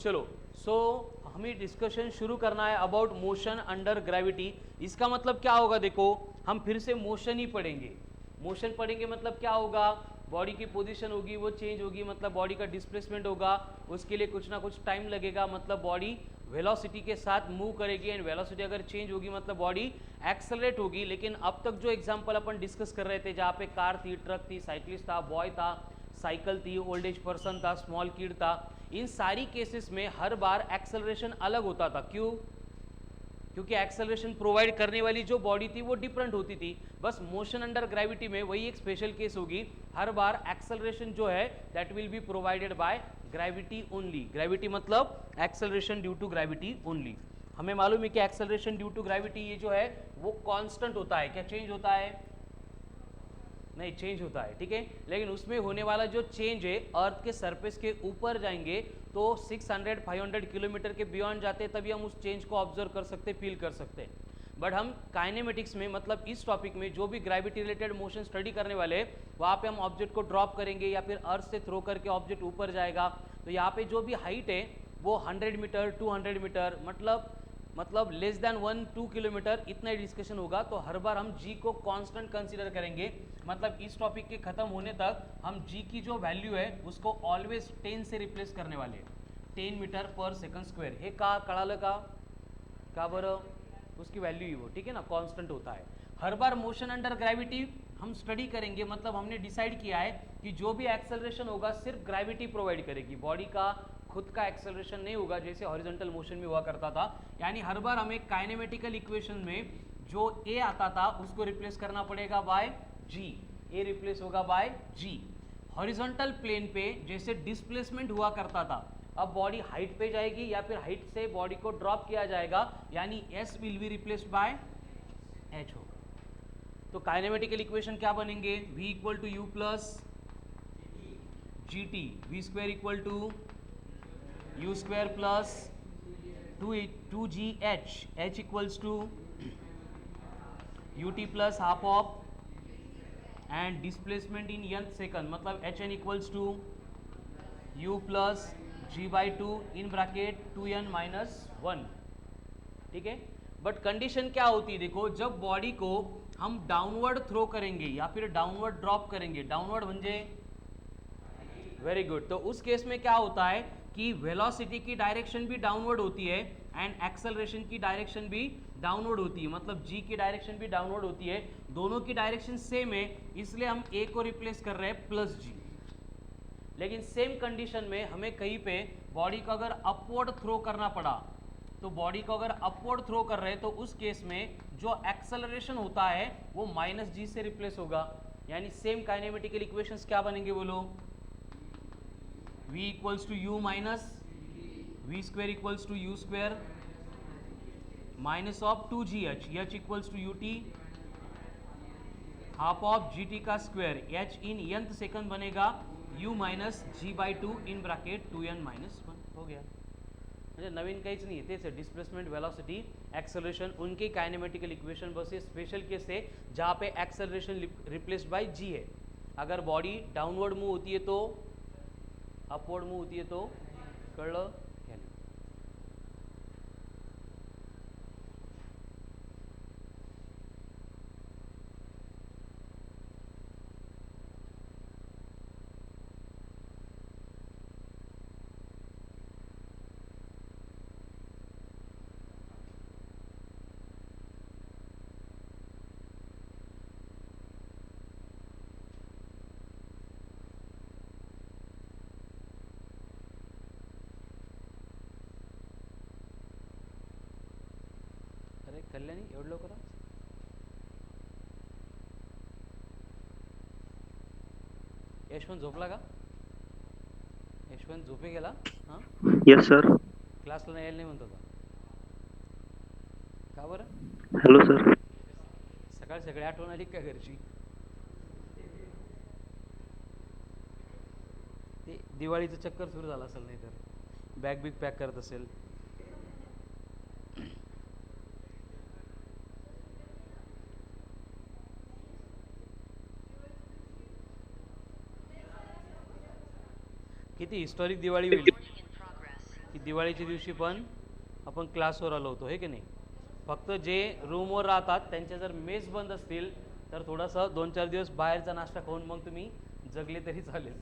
चलो सो हमें डिस्कशन शुरू करना है अबाउट मोशन अंडर ग्रेविटी। इसका मतलब क्या होगा, देखो हम फिर से मोशन ही पढ़ेंगे। मोशन पढ़ेंगे मतलब क्या होगा, बॉडी की पोजीशन होगी वो चेंज होगी, मतलब बॉडी का डिस्प्लेसमेंट होगा, उसके लिए कुछ ना कुछ टाइम लगेगा, मतलब बॉडी वेलोसिटी के साथ मूव करेगी एंड वेलोसिटी अगर चेंज होगी मतलब बॉडी एक्सेलरेट होगी। लेकिन अब तक जो एग्जांपल अपन डिस्कस कर रहे थे, जहाँ पे कार थी, ट्रक थी, साइकिलिस्ट था, बॉय था, साइकिल थी, ओल्ड एज पर्सन था, स्मॉल किड था, इन सारी केसेस में हर बार एक्सेलरेशन अलग होता था। क्यों? क्योंकि एक्सेलरेशन प्रोवाइड करने वाली जो बॉडी थी वो डिफरेंट होती थी। बस मोशन अंडर ग्रेविटी में वही एक स्पेशल केस होगी, हर बार एक्सेलरेशन जो है that will be provided by gravity only. Gravity मतलब acceleration due to gravity only. हमें मालूम है कि एक्सेलरेशन ड्यू टू ग्रेविटी ये जो है वो कांस्टेंट होता है। क्या चेंज होता है? नहीं, चेंज होता है, ठीक है। लेकिन उसमें होने वाला जो चेंज है, अर्थ के सरफेस के ऊपर जाएंगे तो 600-500 किलोमीटर के बियॉन्ड जाते हैं, तभी हम उस चेंज को ऑब्जर्व कर सकते, फील कर सकते हैं। बट हम काइनेमेटिक्स में, मतलब इस टॉपिक में जो भी ग्रेविटी रिलेटेड मोशन स्टडी करने वाले हैं, वहाँ पे हम ऑब्जेक्ट को ड्रॉप करेंगे या फिर अर्थ से थ्रो करके ऑब्जेक्ट ऊपर जाएगा। तो यहाँ पे जो भी हाइट है वो 100 मीटर, 200 मीटर, मतलब लेस देन 1-2 किलोमीटर, इतना ही डिस्कशन होगा। तो हर बार हम जी को कांस्टेंट कंसीडर करेंगे, मतलब इस टॉपिक के खत्म होने तक हम जी की जो वैल्यू है उसको ऑलवेज 10 से रिप्लेस करने वाले हैं। 10 मीटर पर सेकंड स्क्वायर हे का कळालं का बरं? उसकी वैल्यू ही वो, ठीक है ना, कांस्टेंट होता है। हर बार मोशन अंडर ग्रेविटी हम स्टडी करेंगे, मतलब हमने डिसाइड किया है कि जो भी एक्सेलरेशन होगा सिर्फ ग्रेविटी प्रोवाइड करेगी, बॉडी का खुद का एक्सेलरेशन नहीं होगा जैसे हॉरिजॉन्टल मोशन में हुआ करता था। यानी हर बार हमें काइनेमेटिकल इक्वेशन में जो ए आता था उसको रिप्लेस करना पड़ेगा बाय जी। ए रिप्लेस होगा बाय जी। हॉरिजॉन्टल प्लेन पे जैसे डिस्प्लेसमेंट हुआ करता था, अब बॉडी हाइट पे जाएगी या फिर हाइट से बॉडी को ड्रॉप किया जाएगा, यानी S will be replaced by H होगा। तो काइनेमेटिकल इक्वेशन क्या बनेंगे? v equal to U plus G T, V square equal to you square plus two G H equals to you T plus half of and displacement in nth second, मतलब H N equals to U plus G by two in bracket 2n minus 1, ठीक है। But condition क्या होती है, देखो जब body को हम डाउनवर्ड थ्रो करेंगे या फिर डाउनवर्ड ड्रॉप करेंगे, डाउनवर्ड म्हणजे वेरी गुड, तो उस केस में क्या होता है कि वेलोसिटी की डायरेक्शन भी डाउनवर्ड होती है एंड एक्सेलरेशन की डायरेक्शन भी डाउनवर्ड होती है, मतलब जी की डायरेक्शन भी डाउनवर्ड होती है, दोनों की डायरेक्शन सेम है, इसलिए हम ए को रिप्लेस कर रहे हैं प्लस जी। लेकिन सेम कंडीशन में हमें कहीं पे बॉडी को अगर अपवर्ड थ्रो करना पड़ा, तो बॉडी को अगर अपवर्ड थ्रो कर रहे हैं तो उस केस में जो एक्सेलरेशन होता है वो माइनस जी से रिप्लेस होगा। यानी सेम काइनेमेटिकल इक्वेशंस क्या बनेंगे बोलो? v equals to u minus v square equals to you square minus of 2gh, h equals to you t half of g t का square, h in nth second बनेगा u minus g by two in bracket 2n minus 1 हो गया। म्हणजे नवीन काहीच नाही, तेच आहे डिस्प्लेसमेंट, वेलोसिटी, एक्सेलरेशन, उनके काइनेमेटिकल इक्वेशन, बस ये स्पेशल केस है जहाँ पे एक्सेलरेशन रिप्लेस्ड बाय जी है। अगर बॉडी डाउनवर्ड मूव होती है तो, अपवर्ड मूव होती है तो, कळलं? अरे कल्याणी एवढं लवकर? यशवंत झोपला का? यशवंत झोपे गेला? हां, यस सर. क्लासला यायला नाही म्हणत होता का बरं? Hello sir. सकाळी सकाळी आठवण आली का घरची? ते दिवाळीचं चक्कर सुरू झालं असेल, नाही तर बॅग बिग पॅक करत असेल. किती हिस्टॉरिक दिवाळी होईल. की दिवाळीच्या दिवशी पण आपण क्लासवर आलो होतो, हे की नाही. फक्त जे रूमवर राहतात त्यांच्या जर मेस बंद असतील तर थोडंसं 2-4 दिवस बाहेरचा नाश्ता खाऊन मग तुम्ही जगले तरी चालेल.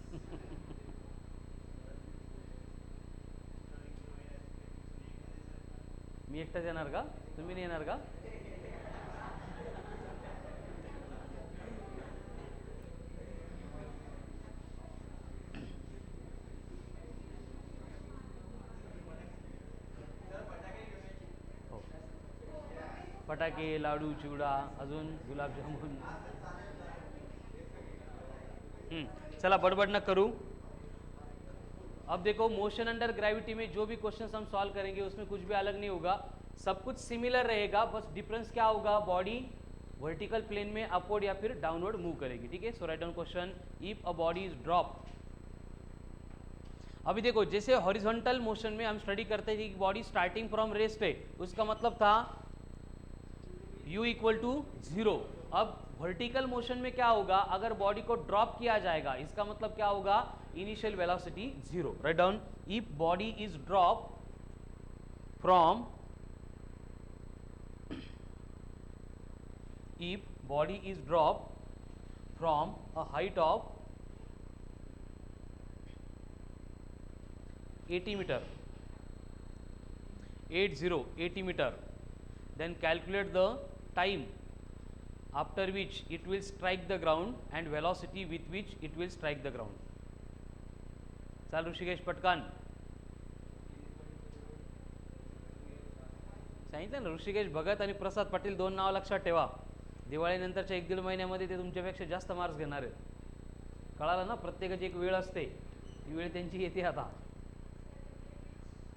मी एकटाच येणार का? तुम्ही नाही येणार का? हो. फटाके, लाडू, चिवडा, अजून गुलाबजामुन. चला बड़बड़ न करूं. अब देखो मोशन अंडर ग्रेविटी में जो भी क्वेश्चंस हम सॉल्व करेंगे उसमें कुछ भी अलग नहीं होगा, सब कुछ सिमिलर रहेगा. बस डिफरेंस क्या होगा, बॉडी वर्टिकल प्लेन में अपवर्ड या फिर डाउनवर्ड मूव करेगी. ठीक है. So right down question, if a body is drop. अभी देखो जैसे हॉरिजॉन्टल मोशन में हम स्टडी करते थे कि बॉडी स्टार्टिंग फ्रॉम रेस्ट है, उसका मतलब था u इक्वल टू 0. अब वर्टिकल मोशन में क्या होगा, अगर बॉडी को ड्रॉप किया जाएगा इसका मतलब क्या होगा, initial velocity 0. Write down, if body is drop from a height of 80 meter, 80 meter, then calculate the time after which it will strike the ground and velocity with which it will strike the ground. चल ऋषिकेश पटकन. सांगितलं ना, ऋषिकेश भगत आणि प्रसाद पाटील 2 नाव लक्षात ठेवा. दिवाळीनंतरच्या 1-1.5 महिन्यामध्ये ते तुमच्यापेक्षा जास्त मार्क्स घेणार आहेत. कळालं ना, प्रत्येकाची एक वेळ असते, ती वेळ त्यांची येते आता.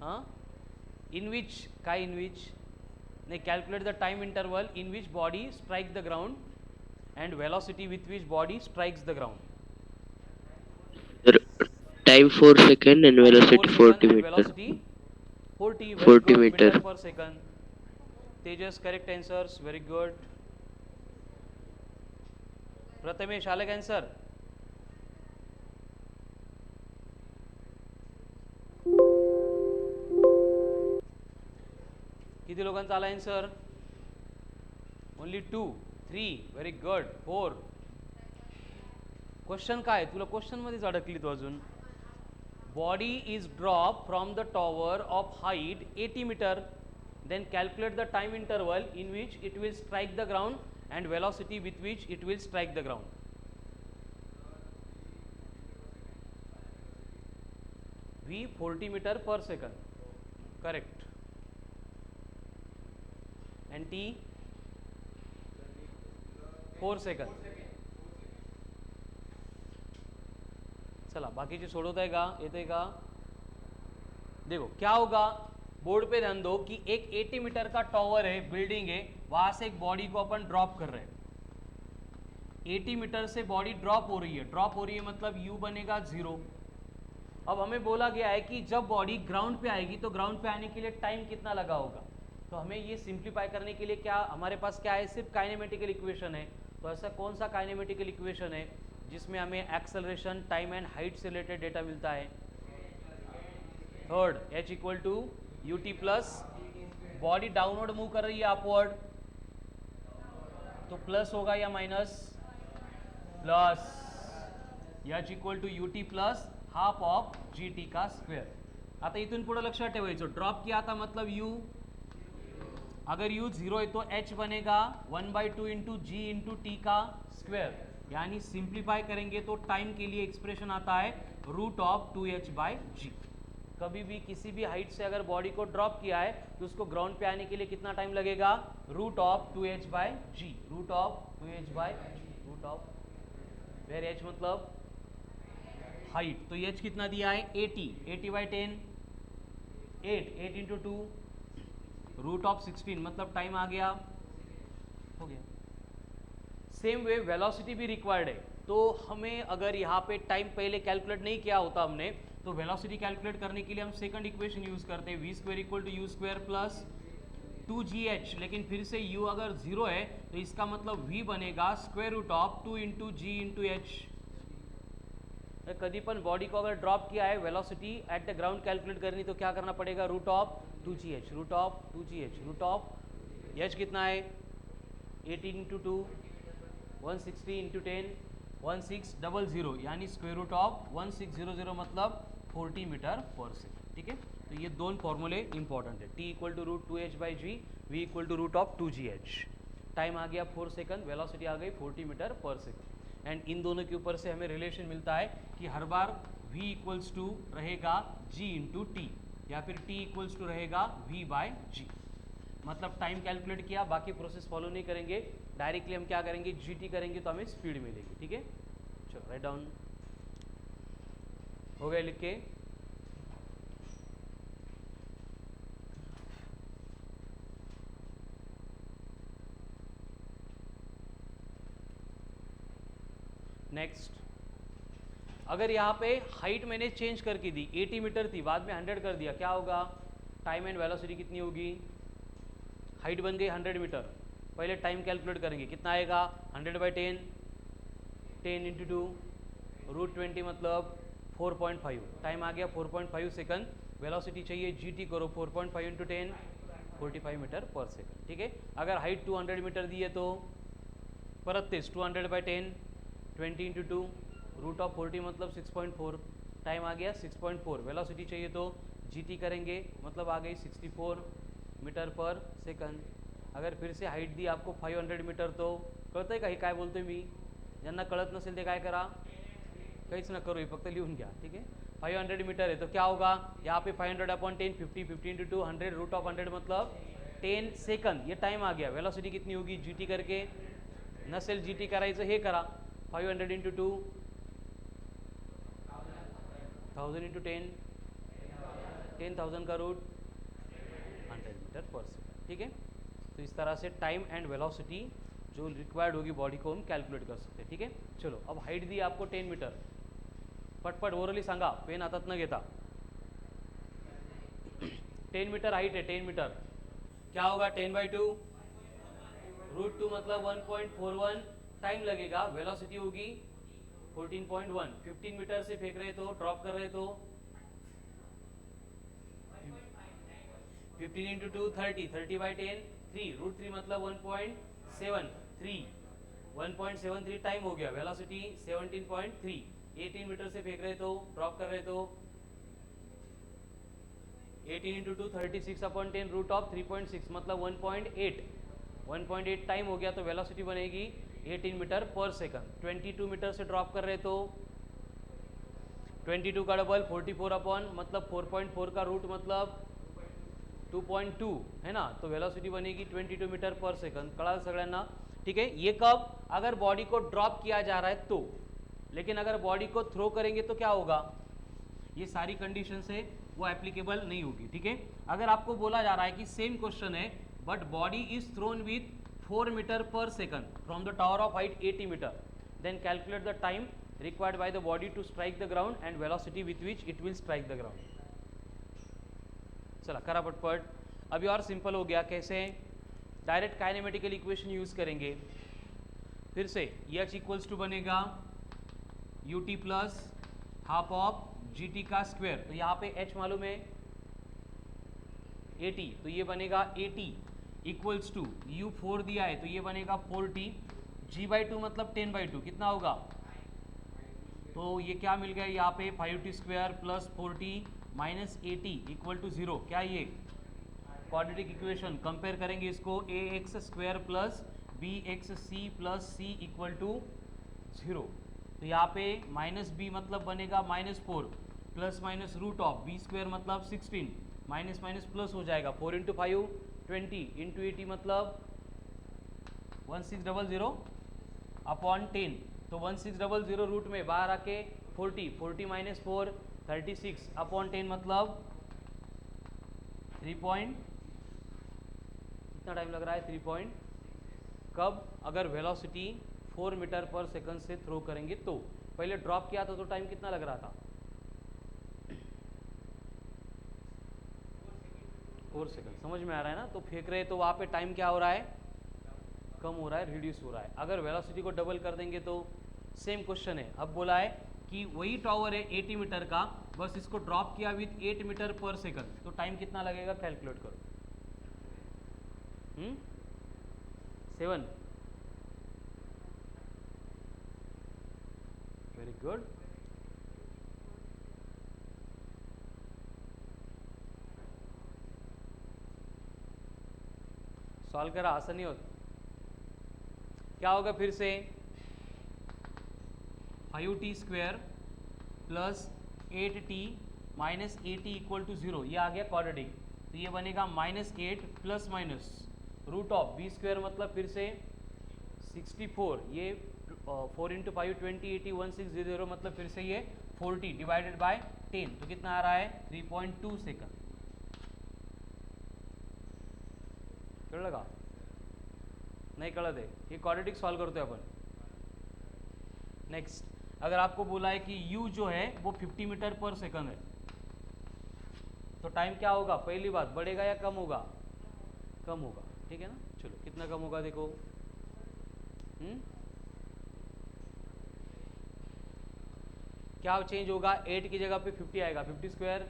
हां, इन विच काय, इन विच नाही, calculate the time interval in which body strike the ground and velocity with which body strikes the ground. Time 4 second and velocity 40 meter. Velocity 40 meter per second. Tejas correct answers, very good. Prathamesh अलग answer. किती लोकांचा आला answer? Only 2, 3, very good. 4. Question काय, तुला question मध्येच अडकली तू अजून. Body is drop from the tower of height 80 metre, then calculate the time interval in which it will strike the ground and velocity with which it will strike the ground. V 40 meter per second, correct. And T 4 second. चला बाकीचे सोडवत आहे का, येते का? देखो क्या होगा, बोर्ड पे ध्यान दो कि एक 80 मीटर का टॉवर है, बिल्डिंग है, वहां से एक बॉडी को अपन ड्रॉप कर रहे हैं. 80 मीटर से बॉडी ड्रॉप हो रही है, मतलब u बनेगा 0. अब हमें बोला गया है कि जब बॉडी ग्राउंड पे आएगी तो ग्राउंड पे आने के लिए टाइम कितना लगा होगा. तो हमें ये सिंप्लीफाई करने के लिए क्या हमारे पास क्या है, सिर्फ काइनेमेटिकल इक्वेशन है. तो ऐसा कौन सा काइनेमेटिकल इक्वेशन है जिसमें हमें एक्सेलरेशन, टाइम एंड हाइट से रिलेटेड डेटा मिलता है? Third, h equal to ut plus, body downward move कर रही है अपवर्ड, तो प्लस होगा या minus? Plus. h equal to ut plus half of gt का स्क्वेअर. आता इथून पुढे लक्षात ठेवायचं, ड्रॉप किया था मतलब u, अगर u 0 है तो h बनेगा 1/2 इंटू जी इंटू टी का स्क्वेयर. यानी सिंप्लीफाई करेंगे तो टाइम के लिए एक्सप्रेशन आता है √2h/g. कभी भी किसी भी हाइट से अगर बॉडी को ड्रॉप किया है तो उसको ग्राउंड पे आने के लिए कितना टाइम लगेगा? √2h/g. √2h/g, वेर h मतलब हाइट. तो h कितना दिया है? 80/10, 8 इंटू 2, √16 मतलब टाइम आ गया, हो गया. सेम वे वेलोसिटी भी रिक्वायर्ड है. तो हमें अगर यहाँ पे टाइम पहले कैलकुलेट नहीं किया होता हमने, तो वेलोसिटी कैलकुलेट करने के लिए हम सेकंड इक्वेशन यूज करते हैं, v² equal to u² plus 2gh. लेकिन फिर से u अगर 0 है तो इसका मतलब v बनेगा √2 इंटू जी इंटू h. कभी पण बॉडी को अगर ड्रॉप किया है velocity at the ground calculate करनी तो क्या करना पड़ेगा, root of 2gh, root of 2gh, root of h कितना है 18 इंटू 2 160 इंटू 10 1600 यानी स्क्वायर रूट ऑफ 1600 मतलब 40 मीटर पर सेकेंड। ठीक है, तो ये दोनों फॉर्मूले इंपॉर्टेंट है, t equal to root 2h by G, v equal to root of 2gh। Time आ गया 4 सेकंड, वेलोसिटी आ गई 40 मीटर पर सेकंड। एंड इन दोनों के ऊपर से हमें रिलेशन मिलता है कि हर बार v इक्वल्स टू रहेगा g इंटू टी, या फिर t इक्वल्स टू रहेगा v बाय जी। मतलब टाइम कैलकुलेट किया, बाकी प्रोसेस फॉलो नहीं करेंगे, डायरेक्टली हम क्या करेंगे gt करेंगे तो हमें स्पीड मिलेगी। ठीक है, चलो राइट डाउन हो गया लिख के। नेक्स्ट, अगर यहाँ पे हाइट मैंने चेंज करके दी, 80 मीटर थी बाद में 100 कर दिया, क्या होगा, टाइम एंड वेलोसिटी कितनी होगी, हाइट बन गई 100 मीटर, पहले टाइम कैलकुलेट करेंगे कितना आएगा 100 बाई 10, 10 इंटू 2 रूट 20 मतलब 4.5, टाइम आ गया 4.5 सेकंड, वेलोसिटी चाहिए जीटी करो 4.5 इंटू 10 45 मीटर पर सेकंड। ठीक है, अगर हाइट 200 मीटर दी है तो परत तेज 200 बाई 10 20 इंटू 2 रूट ऑफ 40 मतलब 6.4, टाइम आ गया 6.4, वेलोसिटी चाहिए तो जीटी करेंगे मतलब आ गई 64 मीटर पर सेकंड। अगर फिर से हाईट दी आपको 500 मीटर तो कळतंय का हे काय बोलतोय मी, ज्यांना कळत नसेल ते काय करा, काहीच ना करू, हे फक्त लिहून घ्या। ठीक है, 500 मीटर है तो क्या होगा यहाँ पे 500 अपॉन 10 50, 50 इंटू 2 100, रूट ऑफ 100 मतलब 10 सेकंड, ये टाइम आ गया। वेलोसिटी कितनी होगी जीटी करके, नसेल जीटी करायचं हे करा 500 इंटू 2 1000 इंटू 10 10,000 का रूट 100 मीटर पर सेकंड। ठीक है, तो इस तरह से टाइम एंड वेलोसिटी जो रिक्वायर्ड होगी बॉडी को हम कैलकुलेट कर सकते हैं। ठीक है, चलो अब हाइट दी आपको 10 मीटर, पटपट ओरली सांगा पेन हातात न घेता। 10 मीटर हाइट है, 10 मीटर क्या होगा 10 बाई 2 रूट 2 मतलब 1.41, टाइम लगेगा, वेलोसिटी होगी 14.1, 15 मीटर से फेंक रहे तो ड्रॉप कर रहे तो 15 इंटू 2 30, 30 बाई 10 3, रूट 3 मतलब 1.73, 1.73 टाइम हो गया, वेलोसिटी 17.3, 18 मीटर से फेंक रहे तो ड्रॉप कर रहे तो 18 इंटू 2 36 अपॉन 10 रूट ऑफ 3.6 मतलब 1.8 टाइम हो गया, तो वेलोसिटी बनेगी 18 मीटर पर सेकंड। 22 मीटर से ड्रॉप कर रहे तो 22 का डबल 44 अपॉन मतलब 4.4 का रूट मतलब 2.2 है ना, तो वेलोसिटी बनेगी 22 मीटर पर सेकंड। कळालं सगळ्यांना? ठीक है, ये कब, अगर बॉडी को ड्रॉप किया जा रहा है तो, लेकिन अगर बॉडी को थ्रो करेंगे तो क्या होगा, ये सारी कंडीशन से वो एप्लीकेबल नहीं होगी। ठीक है, अगर आपको बोला जा रहा है कि सेम क्वेश्चन है but body is thrown with 4 metre पर second from the tower of height 80 metre, then calculate the time required by the body to strike the ground and velocity with which it will strike the ground. चला करा पटपट, अभी और simple हो गया, कैसे, direct kinematical equation use करेंगे। फिर से एच इक्वल्स टू बनेगा you T plus half of g t का स्क्वायर, तो यहाँ पे h मालूम है 80, तो ये बनेगा 80 इक्वल्स टू u 4 दिया है तो ये बनेगा 4t, g बाई 2 मतलब 10 बाई 2 कितना होगा, तो ये क्या मिल गया यहाँ पे 5t square plus 4t minus 80 equal to 0, क्या ये क्वाड्रेटिक इक्वेशन। कंपेयर करेंगे इसको, A X square plus B X C plus C equal to 0, तो यहाँ पे माइनस बी मतलब बनेगा -4 plus minus root of B square मतलब 16 माइनस माइनस प्लस हो जाएगा 4 इंटू 5 20 इंटू 80 मतलब 1600 अपॉन 10, तो 1600 रूट में बाहर आके 40 माइनस 4 36 अपॉन 10 मतलब 3 पॉइंट, कितना टाइम लग रहा है 3 पॉइंट, कब, अगर वेलोसिटी 4 मीटर पर सेकंड से थ्रो करेंगे तो। पहले ड्रॉप किया था तो टाइम कितना लग रहा था 4 सेकंड, समझ में आ रहा है ना, तो फेंक रहे तो वहाँ पे टाइम क्या हो रहा है, कम हो रहा है, रिड्यूस हो रहा है। अगर वेलोसिटी को डबल कर देंगे तो सेम क्वेश्चन है, अब बोला है कि वही टावर है 80 मीटर का, बस इसको ड्रॉप किया विथ 8 मीटर पर सेकंड, तो टाइम कितना लगेगा कैलकुलेट करो। 7। Very good. सॉल्व करा, आसान नहीं होता। क्या होगा फिर से, 5t square plus 8t minus 80 equal to 0, ये आ गया क्वाड्रेटिक, तो ये बनेगा -8 plus minus root of b square, मतलब फिर से 64, ये 4 इंटू 5 20 80 1600, मतलब फिर से ये 40 डिवाइडेड बाय 10, तो कितना आ रहा है 3.2 सेकंड। कळलं का? नहीं कळत है, ये क्वाड्रेटिक सॉल्व करते हैं अपन। नेक्स्ट, अगर आपको बोला है कि u जो है वो 50 मीटर पर सेकंड है, तो टाइम क्या होगा, पहली बात बढ़ेगा या कम होगा, कम होगा, ठीक है ना। चलो कितना कम होगा देखो, क्या चेंज होगा, 8 की जगह पे 50 आएगा, 50 स्क्वायर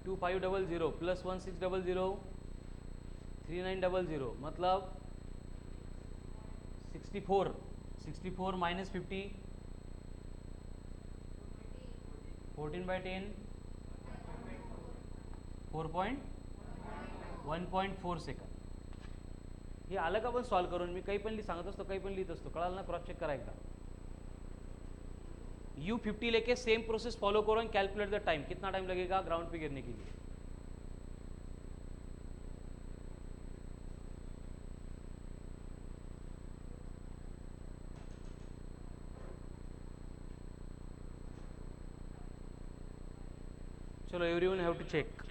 2500 प्लस 1600 3900, मतलब 64 माइनस 50 14/10 1.4 सेकंड। हे अलग आपण सॉल्व करून मी काही पण सांगत असतो, काही पण लिहित असतो, कळालं ना, क्रॉस चेक करा एकदा। U50 लेके सेम प्रोसेस फॉलो करो एंड कैलकुलेट द टाइम, कितना टाइम लगेगा ग्राउंड पे गिरने के लिए। चलो everyone have to check.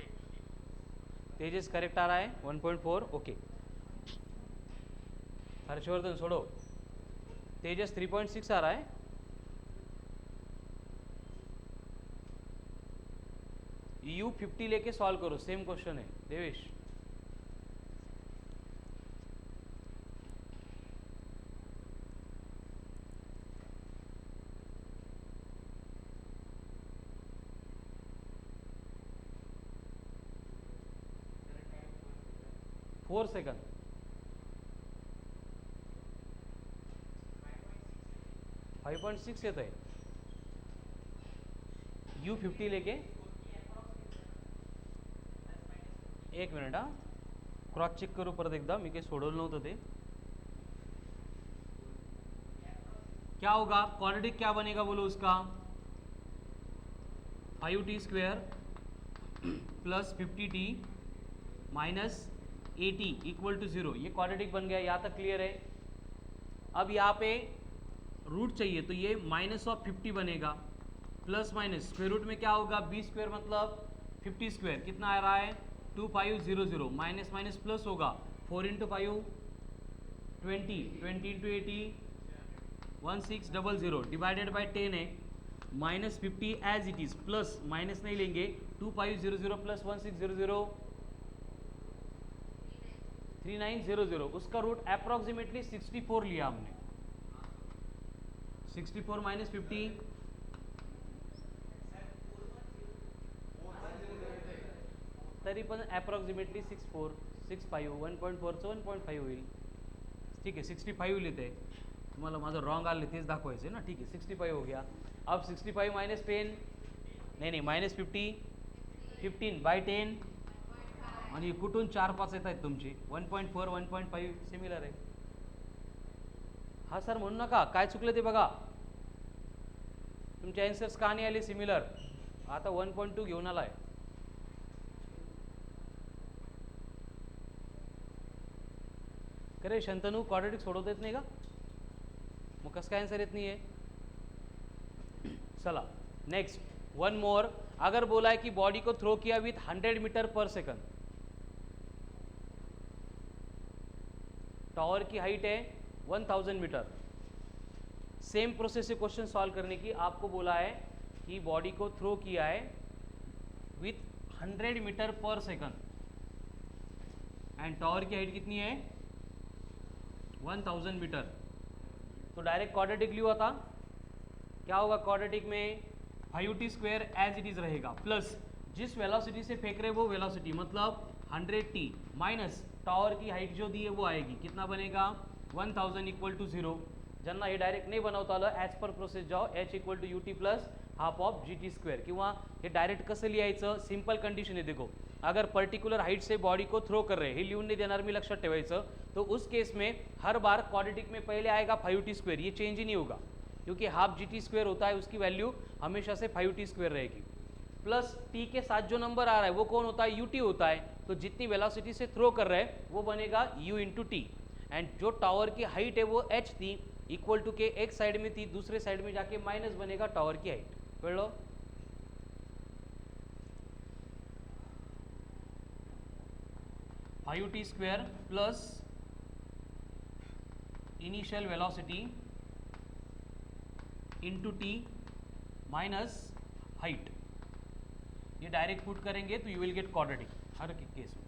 Tejas correct आ रहा है 1.4, ओके। हर्षवर्धन छोड़ो, तेजस 3.6 आ रहा है। U50 लेके सॉल्व करो, सेम क्वेश्चन है देवेश। फोर सेकंड, 5.6 येत आहे। U50 लेके, एक मिनिट हा, क्रॉस चेक करू परत एकदा, मी काही सोडवलं नव्हतं ते। क्या होगा, क्वाड्रेटिक क्या बनेगा बोलो उसका, 5t square plus 50t minus 80 equal to 0, ये क्वाड्रेटिक बन गया, यहाँ तक क्लियर है। अब यहाँ पे रूट चाहिए, तो ये -50 बनेगा, प्लस माइनस स्क्वायर रूट में क्या होगा, b स्क्वायर मतलब 50 स्क्वायर, कितना आ रहा है 2500, माइनस माइनस प्लस होगा, 4 इंटू 5 20 इंटू 80 1600 डिवाइडेड बाय 10 है, -50 as it is, plus minus नहीं लेंगे, 2500 प्लस 1600 3900, उसका रूट अप्रॉक्सीमेटली 64 लिया हमने। 64 माइनस 50, तरी पण अप्रॉक्सिमेटली 65 1.4चं 1.5 होईल, ठीक है 65 लिहिते, तुम्हाला माझं रॉन्ग आलं तेच दाखवायचं आहे ना, ठीक है 65 हो गया। अब 65 माइनस 10, नहीं माइनस 50, 15/10, आणि कुठून 4-5 येत आहेत तुमची, 1.4 1.5 सिमिलर आहे। हा सर म्हणू नका, काय चुकलं ते बघा, तुमचे आन्सर्स का नाही आले सिमिलर, आता 1.2 घेऊन आलाय। करे शंतनू, क्वाड्रेटिक सोडवता येत नाही का, मग कसं काय आन्सर येत नाही आहे। चला नेक्स्ट, वन मोर, अगर बोला है कि बॉडी को थ्रो किया विथ 100 मीटर पर सेकंड, टावर की हाइट है 1000 मीटर, सेम प्रोसेस से क्वेश्चन सॉल्व करने की, आपको बोला है कि बॉडी को थ्रो किया है विथ 100 मीटर पर सेकंड एंड टावर की हाइट कितनी है 1000 मीटर, तो डायरेक्ट क्वाड्रेटिक लिहू आता, क्या होगा क्वाड्रेटिक में, 5t² एज इट इज रहेगा, प्लस जिस वेलोसिटी से फेंक रहे वो वेलोसिटी मतलब 100t माइनस टावर की हाइट जो दी है वो आएगी, कितना बनेगा 1000 इक्वल टू 0. ज्यांना हे डायरेक्ट नाही बनवता आलं ॲज पर प्रोसेस जाओ, h equal to ut plus half of gt². किंवा हे डायरेक्ट कसं लिहायचं, सिंपल कंडिशन आहे देखो, अगर पर्टिकुलर हाइट से बॉडी को थ्रो कर रहे हैं, हे लिहून नाही देणार मी, लक्षात ठेवायचं. तो उस केस में हर बार क्वाड्रेटिक में पहले आएगा 5t², ये चेंज ही नहीं होगा क्योंकि हाफ gt² होता है, उसकी वैल्यू हमेशा से 5t² रहेगी. प्लस t के साथ जो नंबर आ रहा है वो कौन होता है, ut होता है. तो जितनी वेलोसिटी से थ्रो कर रहे हैं वो बनेगा u इंटू टी, एंड जो टावर की हाइट है वो h थी, इक्वल टू के एक साइड में थी, दूसरे साइड में जाके माइनस बनेगा टावर की हाइट. कळलं. 5t² plus initial velocity into T minus height. ये डायरेक्ट पुट करेंगे तो you will get quadratic her case में.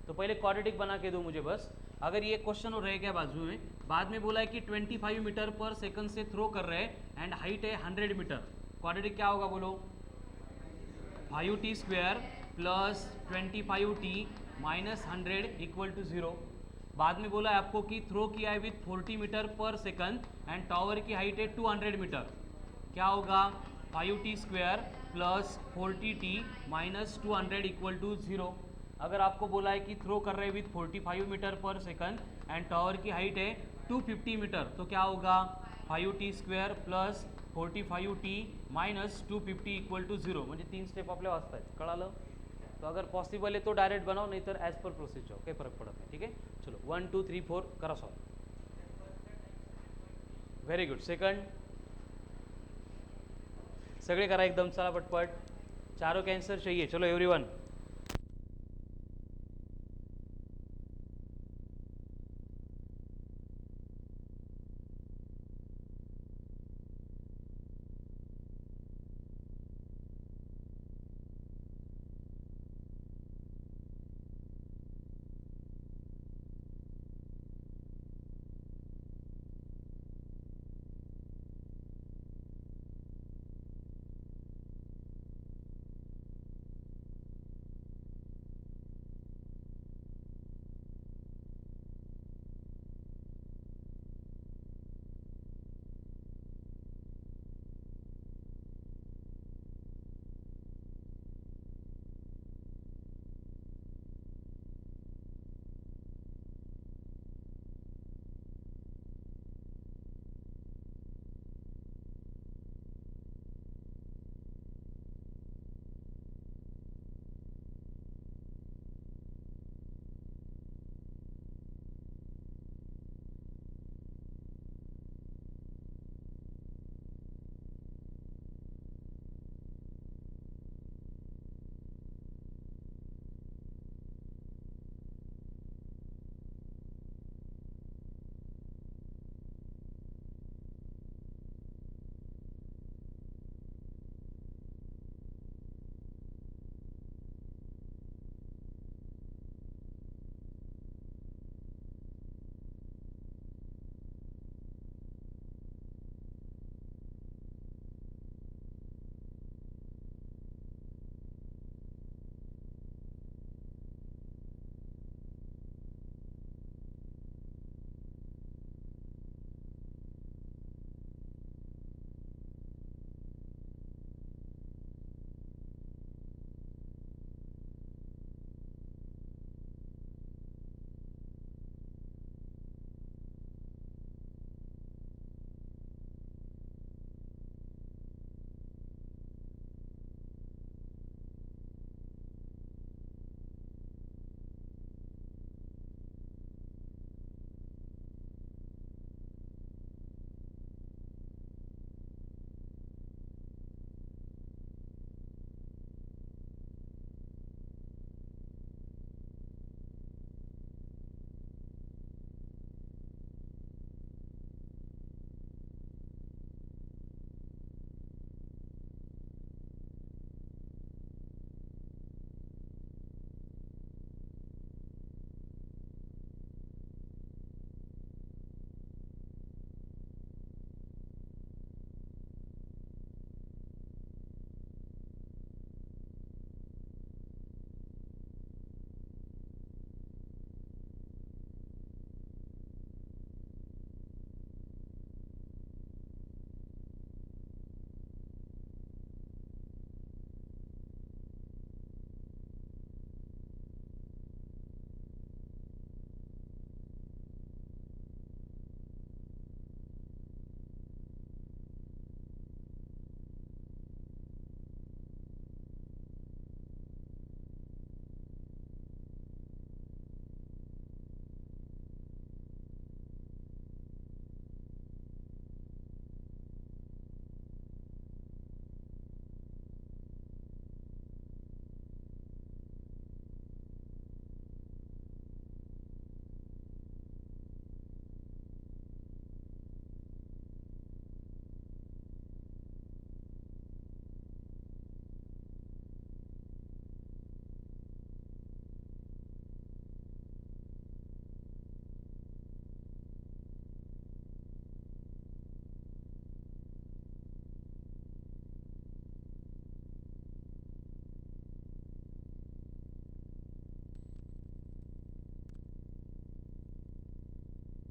तो पहले क्वाड्रेटिक बना के दो मुझे बस. अगर ये क्वेश्चन रह गया बाजू में, बाद में बोला है कि 25 मीटर पर सेकंड से थ्रो कर रहे हैं एंड हाइट है 100 मीटर, क्वाड्रेटिक क्या होगा बोलो, 5t² plus 25t minus 100 equal to 0. बाद में बोला है आपको कि थ्रो किया है विथ 40 मीटर पर सेकंड एंड टावर की हाइट है 200 मीटर, क्या होगा 5t² plus 40t minus 200 equal to 0. अगर आपको बोला है कि थ्रो कर रहे हैं विथ 45 मीटर पर सेकंड एंड टावर की हाइट है 250 मीटर, तो क्या होगा 5t² plus 45t minus 250 equal to 0. म्हणजे 3 स्टेप आपल्या वाचता आहेत, कळालं. तो अगर पॉसिबल है तो डायरेक्ट बनाओ, नहीं तो एज पर प्रोसेस जाओ, काही फरक पडत नाही. ठीक है, चलो 1 2 3 4 करा सॉल्व. Very good. सेकंड सगळे करा एकदम, चला पटपट, चारों के आंसर चाहिए. चलो एवरीवन.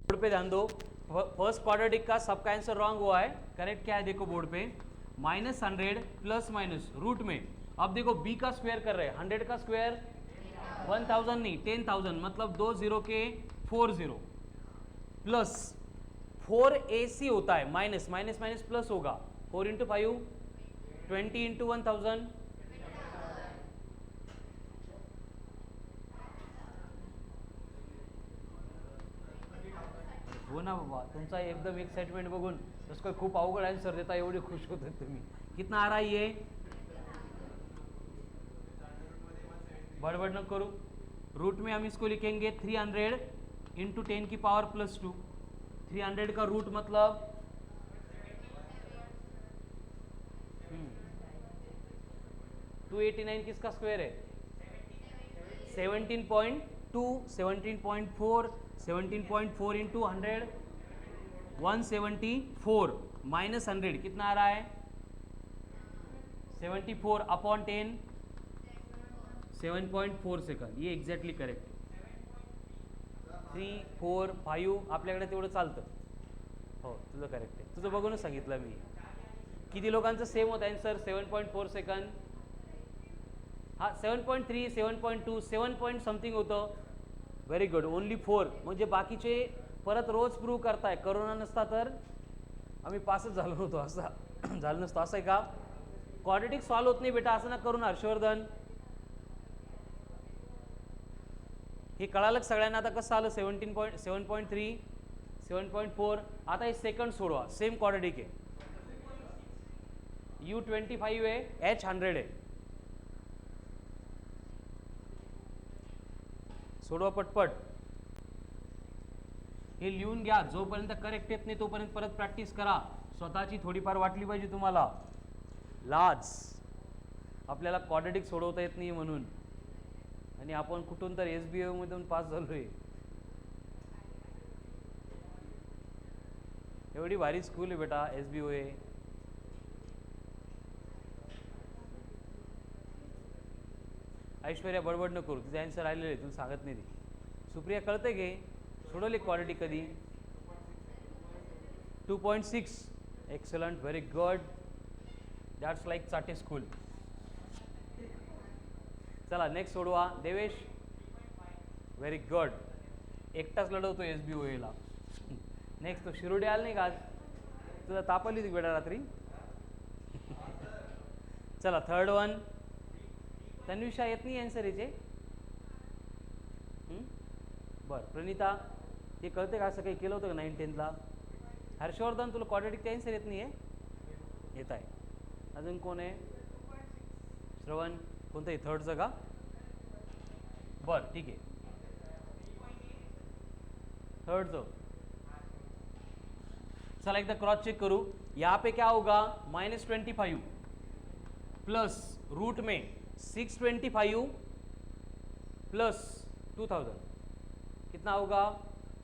बोर्ड पे ध्यान दो, फर्स्ट क्वाड्रेटिक का सबका आंसर रॉन्ग हुआ है, करेक्ट क्या है देखो बोर्ड पे, -100 प्लस माइनस रूट में, अब देखो b का स्क्वायर कर रहे हैं, 100 का स्क्वायर 1000 नहीं 10,000, मतलब 2 0 के 4 0 प्लस 4ac होता है, माइनस माइनस माइनस प्लस होगा, 4 इंटू 5 20 इंटू 1000 हो ना बाबा, तुमचा एकदम एक्साइटमेंट बघून कसं खूप अवघड आन्सर देता, एवढे खुश होते तुम्ही. कितना आ रहा है ये, बड़बड़ न करो, रूट में हम इसको लिखेंगे 300 इंटू 10 की पावर प्लस 2, 300 का रूट मतलब 289 किसका स्क्वायर है, 17.2, 17.4, 17.4 इंटू 100 174 माइनस 100 कितना आ रहा है 74 अपॉन 10 7.4 सेकंड, ये एक्झॅक्टली करेक्ट. 3 4 5 आपल्याकडे तेवढं चालतं, हो तुझं करेक्ट आहे, तुझं बघूनच सांगितलं मी. किती लोकांचं सेम होतं आन्सर, 7.4 सेकंड, हा 7.3 7.2 7 पॉईंट समथिंग होतं, व्हेरी गुड, ओनली 4, म्हणजे बाकीचे परत रोज प्रूव्ह करताय, करोना नसता तर आम्ही पासच झालो नव्हतो, असं झालं नसतं. असं आहे का, क्वाड्रेटिक सॉल्व्ह होत नाही बेटा, असं ना करून हर्षवर्धन, हे कळालं सगळ्यांना आता कसं आलं, 7.3 7.4. आता हे सेकंड सोडवा, सेम क्वाड्रेटिक आहे, U25 आहे, H100 आहे, सोडवा पटपट, हे लिहून घ्या, जोपर्यंत करेक्ट येत नाही तोपर्यंत परत प्रॅक्टिस करा, स्वतःची थोडीफार वाटली पाहिजे तुम्हाला लाज, आपल्याला क्वाड्रेटिक सोडवता येत नाही म्हणून, आणि आपण कुठून तर SBO मधून पास झालोय, एवढी भारी स्कूल आहे बेटा SBO आहे. ऐश्वर्या बडबड न करू, तिचे आन्सर आलेले आहे, तुला सांगत नाही ती. सुप्रिया कळते घे, सोडवली क्वाड्रेटिक कधी, 2.6, excellent, very good, that's like चाटे स्कूल. चला नेक्स्ट सोडवा, देवेश, व्हेरी गुड, एकटाच लढवतो SBO ला. नेक्स्ट तो शिरोडे आला नाही का आज, तुला तापवली होती बेटा रात्री. चला थर्ड वन, तन्विषा येत नाही आन्सर याचे, बरं प्रणिता, हे कळते का, असं काही केलं होतं का 9 10ला, हर्षवर्धन तुला क्वाड्रेटिकचे आन्सर येत नाही आहे, येत आहे, अजून कोण आहे, श्रवण, कोणतं आहे थर्डचं का, बरं ठीक आहे, थर्डचं, चला एकदा क्रॉस चेक करू, यहाँ पे क्या होगा, -25 प्लस रूट में 625 प्लस 2000 कितना होगा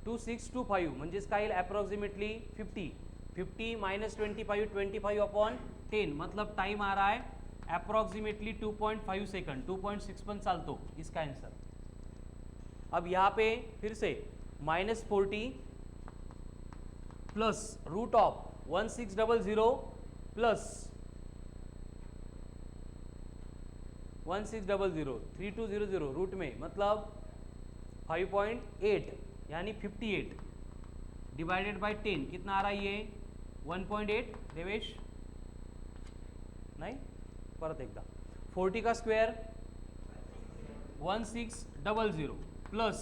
2625, म्हणजेच काय येईल अप्रॉक्सिमेटली 50, 50 माइनस 25 25 अपॉन 10, मतलब टाइम आ रहा है अप्रॉक्सिमेटली 2.5 सेकंड, 2.6 पण चालतो इसका आंसर. अब यहाँ पे फिर से -40 प्लस रूट ऑफ 1600 प्लस 1600 3200 रूट में, मतलब 5.8 यानी 58 डिवाइडेड बाय 10 कितना आ रहा है ये 1.8, देवेश नहीं, परत एकदा, 40 का स्क्वायर 1600 प्लस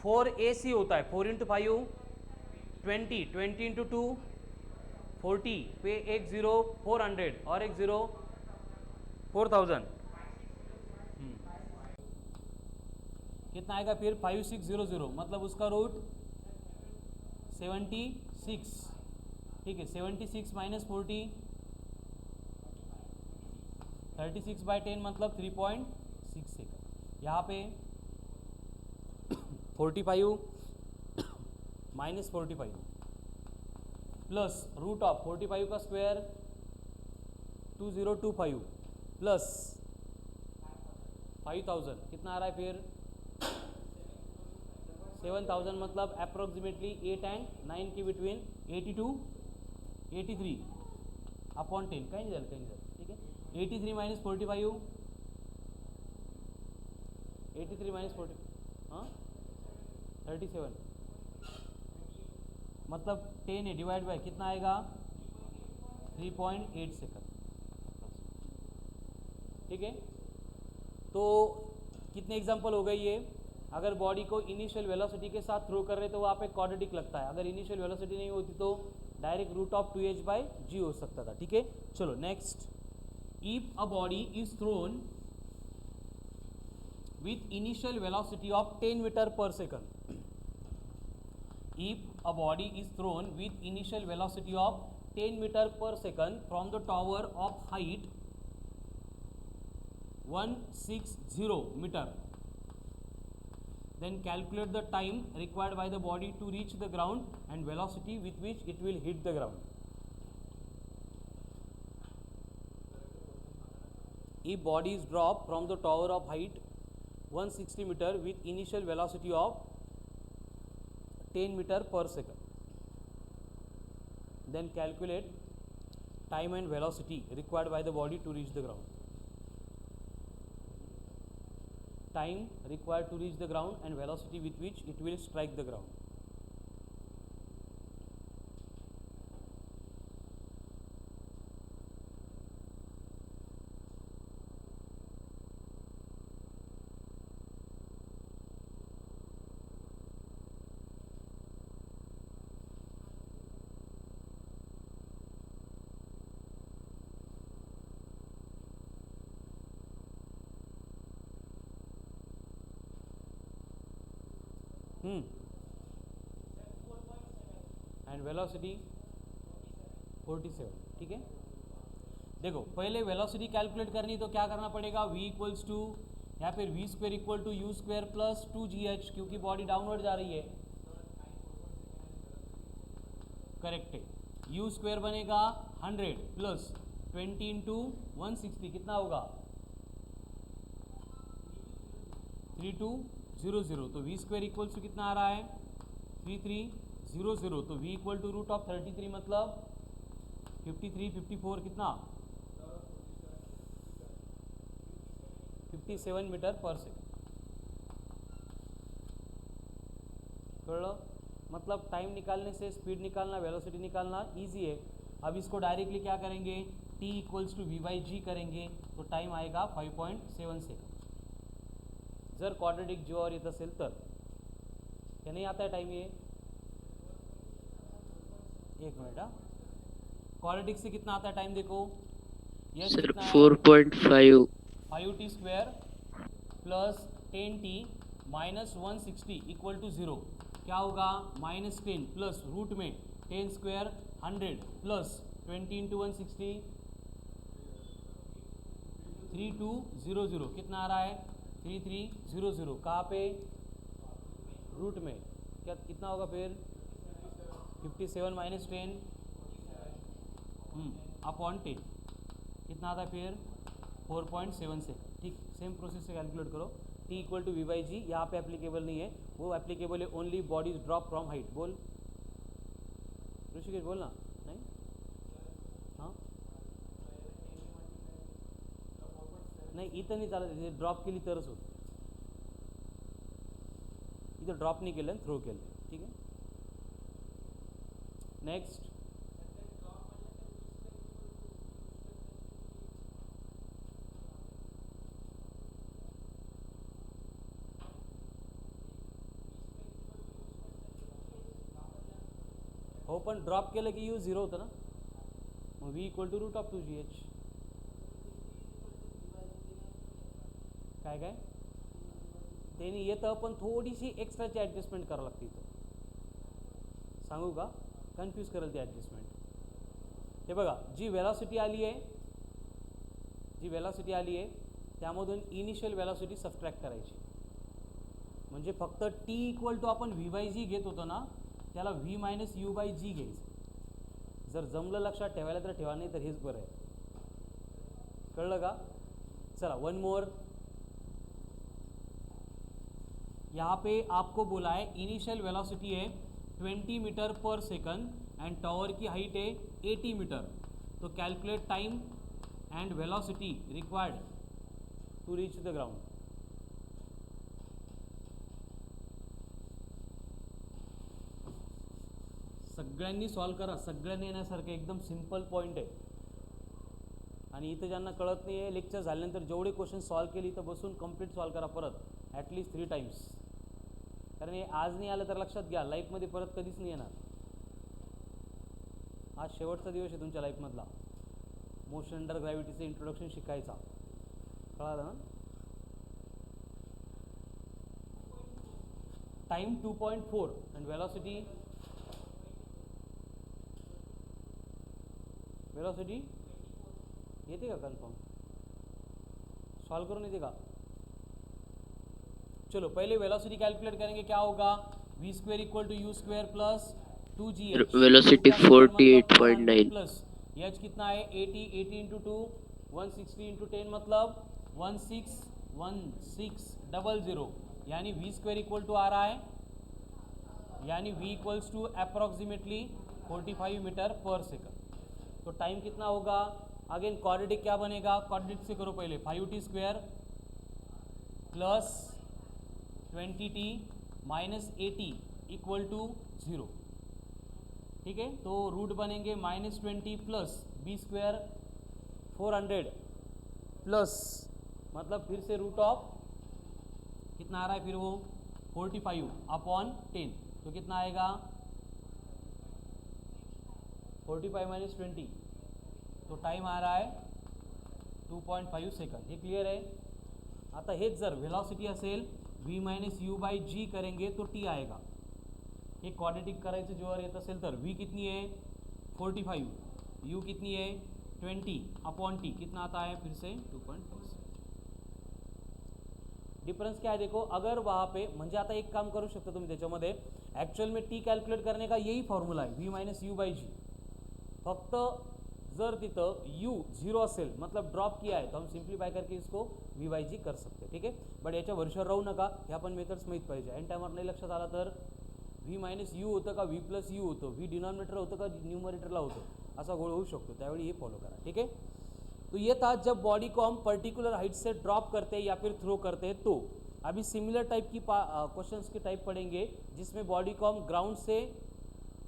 4ac होता है, 4 इंटू 5 20, 20 इंटू 2 40 पे एक 0 400 और एक 0 4000, कितना आएगा फिर 5600, मतलब उसका रूट 76, ठीक है, 76 माइनस 40 36 बाई 10 मतलब 3.6 सेकंड. यहाँ पे 45 माइनस 45 प्लस रूट ऑफ 45 का स्क्वायर 2025 प्लस 5000 कितना आ रहा है फिर 7000 मतलब अप्रोक्सीमेटली 8 and 9 के बिटवीन 82 83 अपॉन 10 काही नाही झालं ठीक आहे 83 माइनस 45 83 माइनस 40 हाँ 37 मतलब 10 है डिवाइड बाय कितना आएगा 3.8 सेकंड ठीक है। तो कितने एग्जाम्पल हो गए ये। अगर बॉडी को इनिशियल वेलोसिटी के साथ थ्रो कर रहे तो वहाँ पे क्वाड्रेटिक लगता है, अगर इनिशियल वेलोसिटी नहीं होती तो डायरेक्ट रूट ऑफ 2h/g हो सकता था ठीक है। चलो next, if a body is throne with initial velocity of 10 meter per second, if a body is thrown with initial velocity of 10 meter per second from the tower of height 160 meter, then calculate the time required by the body to reach the ground and velocity with which it will hit the ground. If body is dropped from the tower of height 160 meter with initial velocity of 10 meter per second, then calculate time and velocity required by the body to reach the ground. Time required to reach the ground and velocity with which it will strike the ground. And velocity 47 ठीक है। देखो पहले velocity calculate करनी तो क्या करना पड़ेगा, v equals to या फिर v square equal to you square plus 2gh, क्योंकि बॉडी डाउनवर्ड जा रही है। करेक्ट है, यू स्क्वायर बनेगा 100 प्लस 20 इंटू 160 कितना होगा 3200, तो v स्क्वायर इक्वल्स टू कितना आ रहा है 3300, तो v equal to root of 33 मतलब 53 54 कितना 57 मीटर पर सेकंड। कळलं, मतलब टाइम निकालने से स्पीड निकालना वेलोसिटी निकालना इजी है। अब इसको डायरेक्टली क्या करेंगे, t इक्वल्स टू v/g करेंगे तो टाइम आएगा 5.7 सेकंड। जर क्वाड्रेटिक जीवावर येत असेल तर, क्या नहीं आता है टाइम ये, एक मिनट हाँ, क्वाड्रेटिक से कितना आता है टाइम देखो, यस सर कितना है 4.5 5t square plus 10t minus 160 equal to 0, क्या होगा -10 प्लस रूट में 10 स्क्वायर 100 प्लस 20 इंटू 160 3200 कितना आ रहा है 3300, कहाँ पे रूट में, क्या कितना होगा फिर 57 माइनस 10 अपॉन 10 कितना आता है फिर 4.7 से। ठीक, सेम प्रोसेस से कैलकुलेट करो। t इक्वल टू v/g यहाँ पे एप्लीकेबल नहीं है, वो एप्लीकेबल है only bodies drop from height. बोल ऋषिकेश, बोलना नहीं, हाँ नाही इथं नाही चालत, ड्रॉप केली तरच होत, इथं ड्रॉप नाही केलं थ्रो केलं ठीक आहे। नेक्स्ट, हो पण ड्रॉप केलं की यू 0 होतं ना, मग v equal to root of 2gh काय काय त्यांनी येतं, पण थोडीशी एक्स्ट्राची ॲडजस्टमेंट करावं लागते इथं, सांगू का, कन्फ्यूज करेल ती ॲडजस्टमेंट। हे बघा, जी वेलॉसिटी आली आहे त्यामधून इनिशियल वेलॉसिटी सबट्रॅक्ट करायची, म्हणजे फक्त t इक्वल टू आपण v/g घेत होतो ना, त्याला v मायनस u/g घ्यायचं। जर जमलं लक्षात ठेवायला तर ठेवा, नाही तर हेच बरं आहे, कळलं का। चला वन मोर, यहाँ पे आपको बोला है इनिशियल वेलोसिटी है 20 मीटर पर सेकंड एंड टावर की हाइट है 80 मीटर। तो calculate time and velocity required to reach the ground. सगळ्यांनी सॉल्व करा, सगळ्यांनी येण्यासारखं एकदम सिंपल पॉईंट आहे। आणि इथं ज्यांना कळत नाही आहे लेक्चर झाल्यानंतर जेवढे क्वेश्चन सॉल्व केले इथं बसून कंप्लीट सॉल्व करा परत ॲटलिस्ट 3 टाइम्स, कारण हे आज नाही आलं तर लक्षात घ्या लाईफमध्ये परत कधीच नाही येणार। आज शेवटचा दिवस आहे तुमच्या लाईफमधला मोशन अंडर ग्रॅव्हिटीचं इंट्रोडक्शन शिकायचा, कळालं ना? टाइम 2.4 अँड वेलोसिटी येते का कन्फर्म? सॉल्व करून येते का? चलो पहले वेलोसिटी कैलकुलेट करेंगे, क्या होगा v square equal to you square plus 2gh। Velocity 48.9 plus h कितना है 80, 80 इंटू 2 160 इंटू 10 मतलब 1600, यानी v स्क्वायर इक्वल टू आ रहा है, यानी v equals to approximately 45 metre पर सेकंड। तो टाइम कितना होगा? अगेन क्वाड्रेटिक क्या बनेगा? क्वाड्रेटिक से करो पहले 5t square plus 20t minus 80 equal to 0। ठीक है, तो रूट बनेंगे -20 प्लस बी स्क्वायर 400 प्लस मतलब फिर से रूट ऑफ कितना आ रहा है फिर वो 45 अपॉन 10, तो कितना आएगा 45 माइनस 20, तो टाइम आ रहा है 2.5 सेकंड। हे क्लियर आहे? आता हेच जर वेलॉसिटी असेल v माइनस यू बाय जी करेंगे तो t आएगा। हे क्वाड्रेटिक करायचं जेव्हा येत असेल तर v कितनी है 45, u कितनी है 20 अपॉन t कितना आता है फिर से 2.5। डिफरेंस क्या है देखो, अगर वहाँ पे म्हणजे आता एक काम करू शकता तुम्ही त्याच्यामध्ये ॲक्च्युअल में t कैलकुलेट करने का यही फॉर्मूला है v माइनस यू बाय जी। फक्त जर तिथं u 0 असेल मतलब ड्रॉप किया है तो हम सिंप्लीफाई करके इसको v बाय जी कर सकते, ठीक है। बट याच्या वर्षावर राहू नका, ह्या पण मेथड्स माहीत पाहिजे। एंड टाइमवर नाही लक्षात आला तर v मायनस यू होतं का v प्लस यू होतं, v डिनॉमिनेटर होतं का न्यूमरेटरला होतं, असा गोळ होऊ शकतो, त्यावेळी हे फॉलो करा, ठीक है। तो ये था जब बॉडी को हम पर्टिकुलर हाइट से ड्रॉप करते हैं या फिर थ्रो करते हैं। तो अभी सिमिलर टाइप की क्वेश्चंस की टाइप पढ़ेंगे जिसमें बॉडी को हम ग्राउंड से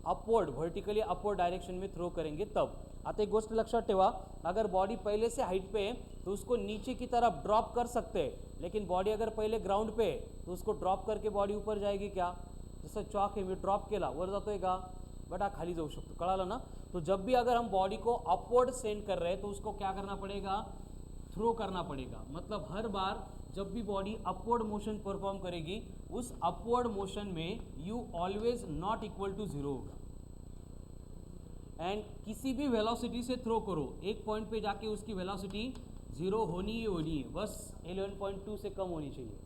अपवर्ड वर्टिकली अपवर्ड डायरेक्शन में थ्रो करेंगे। तब आता एक गोष्ट लक्षात ठेवा, अगर बॉडी पहले से हाइट पे है तो उसको नीचे की तरफ ड्रॉप कर सकते हैं, लेकिन बॉडी अगर पहले ग्राउंड पे है तो उसको ड्रॉप करके बॉडी ऊपर जाएगी क्या? जसं चॉक आहे मी ड्रॉप केला वर जातोय का? बट हा खाली जाऊ शकतो, कळालं ना? तो जब भी अगर हम बॉडी को अपवर्ड सेंड कर रहे हैं तो उसको क्या करना पड़ेगा? थ्रो करना पड़ेगा। मतलब हर बार जब भी बॉडी अपवर्ड मोशन परफॉर्म करेगी उस अपवर्ड मोशन में u always not equal to 0 होगा। एंड किसी भी वेलोसिटी से थ्रो करो, एक पॉइंट पे जाके उसकी वेलोसिटी 0 होनी ही होनी है, बस 11.2 से कम होनी चाहिए।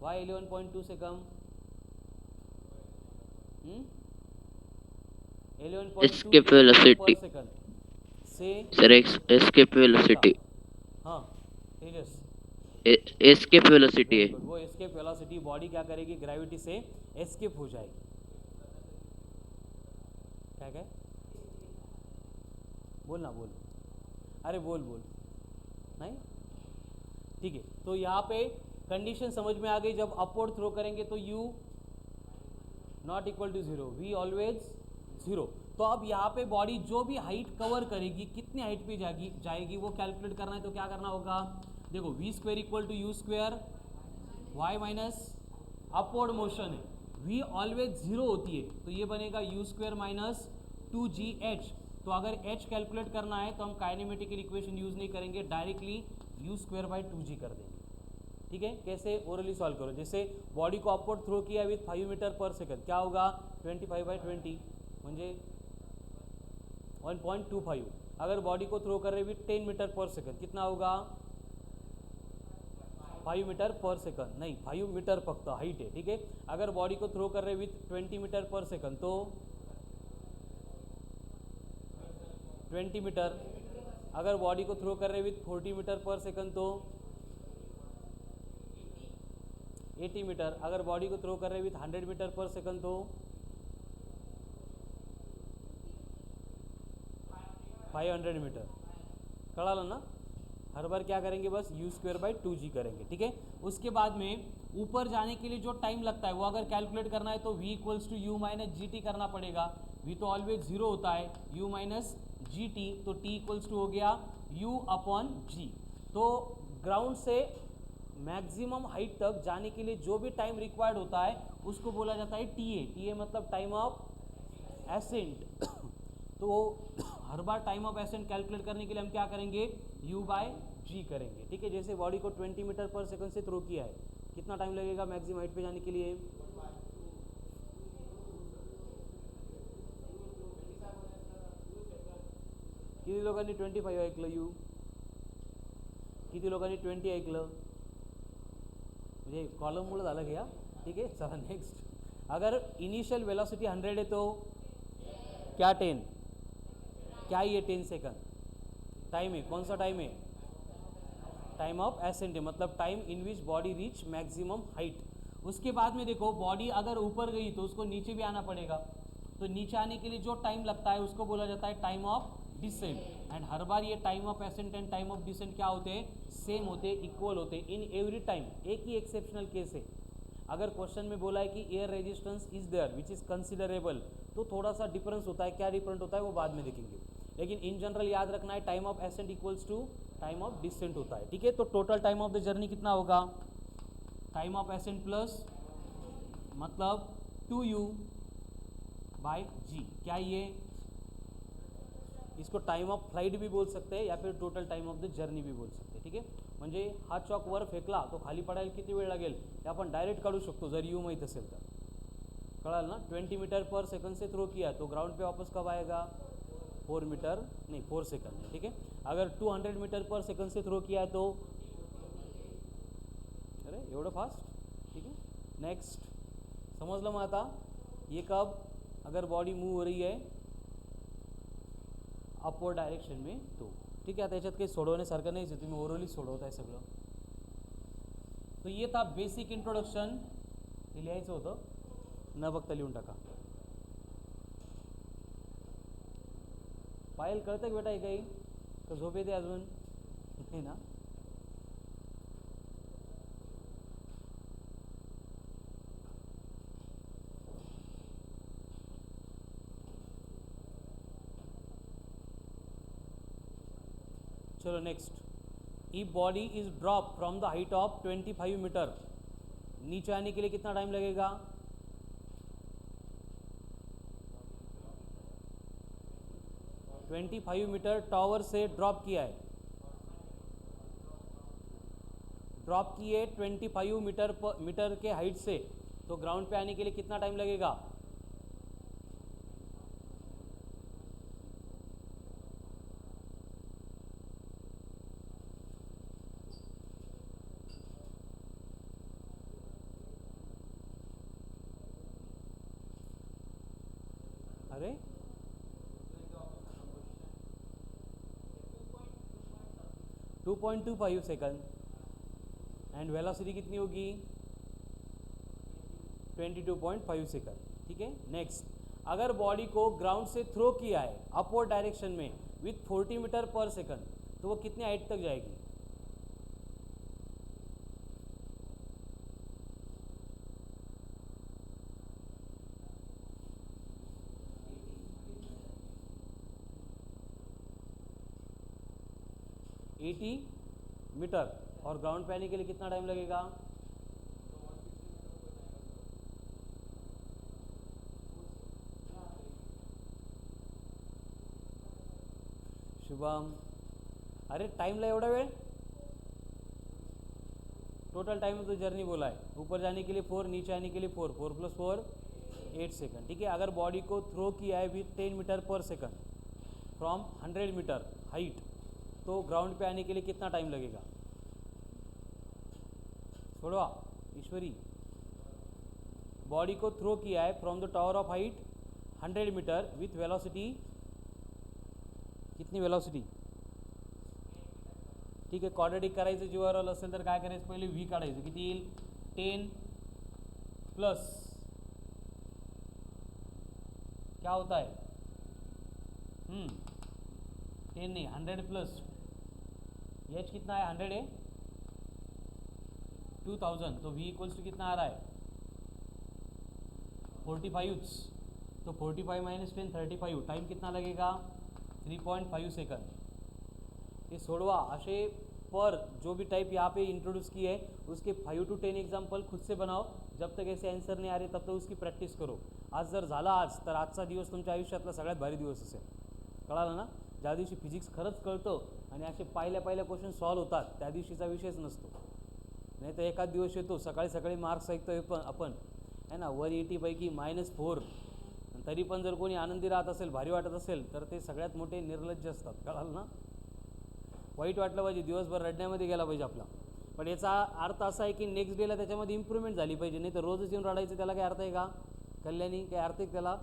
वाई 11.2 से कम? 11.2 एस्केप वेलोसिटी पर सेकंड से सर, एस्केप वेलोसिटी, हाँ तेजस एस्केप वेलोसिटी है। वो एस्केप वेलोसिटी बॉडी क्या करेगी? ग्रेविटी से एस्केप हो जाएगी। क्या क्या बोल ना, बोल, अरे बोल बोल, नहीं ठीक है। तो यहाँ पे कंडीशन समझ में आ गई, जब अपवर्ड थ्रो करेंगे तो u not equal to 0, v always 0। तो अब यहाँ पे बॉडी जो भी हाइट कवर करेगी कितनी हाइट पे जाएगी वो कैलकुलेट करना है। तो क्या करना होगा? देखो v square equal to you square y minus upward motion है, v ऑलवेज 0 होती है तो ये बनेगा यू स्क्वायर माइनस 2gh। तो अगर h कैलकुलेट करना है तो हम काइनेमेटिकल इक्वेशन यूज़ नहीं करेंगे, directly you square by 2g कर देंगे, ठीक है। कैसे? ओरली सॉल्व करो। जैसे बॉडी को अपवर्ड थ्रो किया विथ 5 मीटर पर सेकंड, क्या होगा 25 बाई 20 म्हणजे 1.25। अगर बॉडी को थ्रो कर रहे विथ 10 मीटर पर सेकंड कितना होगा? 5 मीटर पर सेकंड नहीं, 5 मीटर फक्त हाइट है, ठीक है। अगर बॉडी को थ्रो कर रहे विथ 20 मीटर पर सेकंड तो 20 मीटर। अगर बॉडी को थ्रो कर रहे विथ 40 मीटर पर सेकंड तो 80 मीटर. अगर बॉडी को थ्रो कर रहे विथ 100 मीटर पर सेकंड तो 500 मीटर. कळालं ना. हर बार क्या करेंगे, बस u²/2g करेंगे. ठीक है. उसके बाद में ऊपर जाने के लिए जो टाइम लगता है वो अगर कैलकुलेट करना है तो v equals to u minus g t करना पड़ेगा. v तो ऑलवेज जीरो होता है, u माइनस जी टी, तो t इक्वल्स टू हो गया u अपॉन जी. तो ग्राउंड से मैक्सिमम हाइट तक जाने के लिए जो भी टाइम रिक्वायर्ड होता है उसको बोला जाता है TA. TA मतलब टाइम ऑफ एसेंट. तो हर बार टाइम ऑफ एसेंट कैलकुलेट करने के लिए हम क्या करेंगे, u/g करेंगे. ठीक है. जैसे बॉडी को 20 मीटर पर सेकंड से थ्रो किया है, कितना टाइम लगेगा मैक्सिमम हाइट पे जाने के लिए, किती लोकांनी 25 ऐकलं, यू किती लोकांनी 20 ऐकलं, म्हणजे कॉलममुळे झालं घ्या. ठीक आहे. चला नेक्स्ट. अगर इनिशियल वेलोसिटी 100 है तो क्या 10, क्या ये 10 सेकंड टाइम है. कौन सा टाइम है, टाइम ऑफ एसेंट है, मतलब time in which body reach maximum height. उसके बाद में देखो बॉडी अगर ऊपर गई तो उसको नीचे भी आना पड़ेगा. तो नीचे आने के लिए जो टाइम लगता है उसको बोला जाता है टाइम ऑफ डिसेंट. एंड हर बार ये time of ascent and time of descent क्या होते हैं, सेम होते हैं, इक्वल होते हैं इन एवरी टाइम. एक ही एक्सेप्शनल केस है. अगर क्वेश्चन में बोला है कि air resistance is there which is considerable, तो थोड़ा सा डिफरेंस होता है. क्या डिफरेंट होता है वो बाद में देखेंगे. लेकिन इन जनरल याद रखना है time of ascent equals to time of descent होता है. ठीक है. तो total time of the journey कितना होगा, टाइम ऑफ एसेंट प्लस मतलब 2u/g. क्या ये, इसको टाइम ऑफ फ्लाइट भी बोल सकते हैं या फिर total time of the journey भी बोल सकते हैं. ठीक आहे. म्हणजे हा चॉक वर फेकला तो खाली पडायला किती वेळ लागेल हे आपण डायरेक्ट काढू शकतो जर यू माहीत असेल तर. कळाल ना. 20 मीटर पर सेकंड से थ्रो किया तो ग्राउंड पे वापस कब आएगा, 4 मीटर नहीं 4 सेकंड. ठीक है. अगर 200 मीटर पर सेकंड से थ्रो किया है तो, अरे एवढं फास्ट. ठीक है. नेक्स्ट. समजलं मग आता. ये कब, अगर बॉडी मूव हो रही है अपवर्ड डायरेक्शन में तो. ठीक आहे. आता याच्यात काही सोडवण्यासारखं नाहीच आहे, तुम्ही ओरली सोडवत आहे सगळं. तो ये था बेसिक इंट्रोडक्शन. हे लिहायचं होतं न बघता लिहून टाका. पायल कळतं की बेटा हे काही, तर झोप येते अजून नाही ना. चलो next. If body is drop from the height of 25 metre, नीचे आने के लिए कितना टाइम लगेगा, 25 मीटर टावर से ड्रॉप किया है, ड्रॉप किए 25 मीटर के हाइट से, तो ग्राउंड पे आने के लिए कितना टाइम लगेगा, अरे 2.25 सेकंड. एंड वेलोसिटी कितनी होगी, 22.5 सेकंड. ठीक है. नेक्स्ट. अगर बॉडी को ग्राउंड से थ्रो किया है अपवर्ड डायरेक्शन में विथ 40 मीटर पर सेकंड, तो वो कितनी हाइट तक जाएगी, एटी मीटर. और ग्राउंड पे आने के लिए कितना टाइम लगेगा, शुभम. अरे टाइमला एवढा वेळ, टोटल टाइम तो जर्नी बोला है. ऊपर जाने के लिए 4, नीचे आने के लिए 4, 4 + 4 8 सेकंड. ठीक है. अगर बॉडी को थ्रो किया है विथ 10 मीटर पर सेकंड फ्रॉम 100 मीटर हाइट, तो ग्राउंड पे आने के लिए कितना टाइम लगेगा, छोड़वा ईश्वरी. बॉडी को थ्रो किया है from the tower of height 100 metre with velocity, कितनी वेलोसिटी, ठीक आहे. क्वाड्रेटिक करायचं जीवावर आलं असेल तर काय करायचं, पहिले व्ही काढायचं. किती येईल, 10 प्लस क्या होता है 10 नहीं 100 प्लस एच कितना है 100 है 2000 तो v इक्वल्स टू कितना आ रहा है 45 तो 45 माइनस 10 35 टाइम कितना लगेगा 3.5 सेकंड। ये सोडवा असे पर जो भी टाइप यहाँ पे इंट्रोड्यूस की है उसके 5 to 10 एग्जाम्पल खुद से बनाओ। जब तक ऐसे आन्सर नाही आले तब तक उसकी प्रॅक्टिस करो। आज जर झाला आज तर आजचा दिवस तुमच्या आयुष्यातला सगळ्यात भारी दिवस असेल। कळालं ना? ज्या दिवशी फिजिक्स खरंच कळतं आणि असे पहिल्या क्वेश्चन सॉल्व होतात त्या दिवशीचा विषयच नसतो। नाही तर एखाद दिवस येतो सकाळी सकाळी मार्क्स ऐकतोय पण आपण है ना 180 पैकी -4 तरी पण जर कोणी आनंदी राहत असेल भारी वाटत असेल तर ते सगळ्यात मोठे निर्लज्ज असतात। कळालं ना? वाईट वाटलं पाहिजे दिवसभर रडण्यामध्ये गेला पाहिजे आपला। पण याचा अर्थ असा आहे की नेक्स्ट डेला त्याच्यामध्ये इम्प्रूव्हमेंट झाली पाहिजे। नाही तर रोजच येऊन रडायचं त्याला काय अर्थ आहे का? कल्याणी काय अर्थ आहे त्याला?